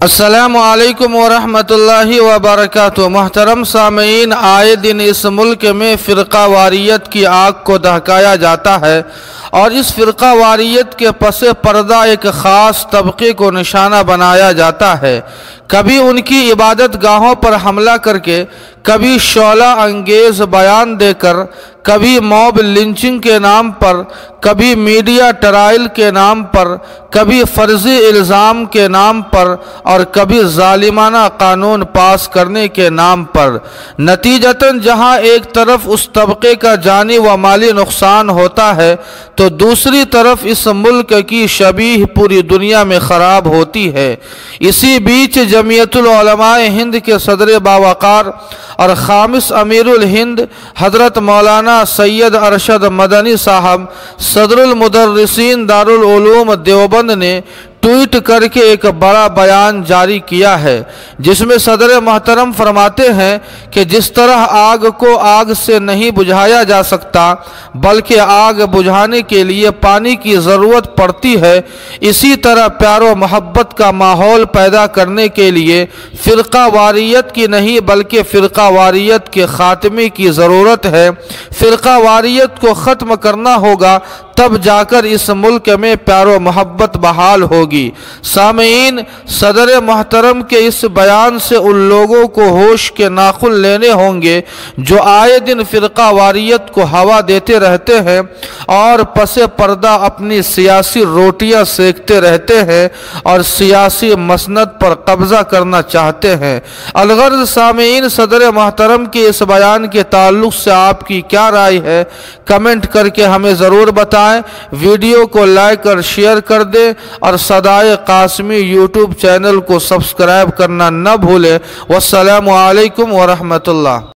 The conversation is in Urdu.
السلام علیکم ورحمۃ اللہ وبرکاتہ۔ محترم سامعین، آئے دن اس ملک میں فرقہ واریت کی آگ کو دہکایا جاتا ہے اور اس فرقہ واریت کے پس پردہ ایک خاص طبقے کو نشانہ بنایا جاتا ہے۔ کبھی ان کی عبادت گاہوں پر حملہ کر کے، کبھی شعلہ انگیز بیان دے کر، کبھی موب لنچنگ کے نام پر، کبھی میڈیا ٹرائل کے نام پر، کبھی فرضی الزام کے نام پر اور کبھی ظالمانہ قانون پاس کرنے کے نام پر۔ نتیجتاً جہاں ایک طرف اس طبقے کا جانی و مالی نقصان ہوتا ہے تو دوسری طرف اس ملک کی شبیہ پوری دنیا میں خراب ہوتی ہے۔ اسی بیچ جمعیت العلماء ہند کے صدر باوقار اور خامس امیر الہند حضرت مولانا سید ارشد مدنی صاحب صدر المدرسین دارالعلوم دیوبند نے ٹویٹ کر کے ایک بڑا بیان جاری کیا ہے، جس میں صدر محترم فرماتے ہیں کہ جس طرح آگ کو آگ سے نہیں بجھایا جا سکتا بلکہ آگ بجھانے کے لیے پانی کی ضرورت پڑتی ہے، اسی طرح پیار و محبت کا ماحول پیدا کرنے کے لیے فرقہ واریت کی نہیں بلکہ فرقہ واریت کے خاتمے کی ضرورت ہے۔ فرقہ واریت کو ختم کرنا ہوگا، تب جا کر اس ملک میں پیار و محبت بحال ہوگی۔ سامعین، صدر محترم کے اس بیان سے ان لوگوں کو ہوش کے ناخن لینے ہوں گے جو آئے دن فرقہ واریت کو ہوا دیتے رہتے ہیں اور پس پردہ اپنی سیاسی روٹیاں سیکتے رہتے ہیں اور سیاسی مسند پر قبضہ کرنا چاہتے ہیں۔ الغرض سامعین، صدر محترم کے اس بیان کے تعلق سے آپ کی کیا رائے ہے؟ کمنٹ کر کے ہمیں ضرور بتائیں۔ ویڈیو کو لائک اور شیئر کر دیں اور صدائے قاسمی یوٹیوب چینل کو سبسکرائب کرنا نہ بھولیں۔ والسلام علیکم ورحمۃ اللہ۔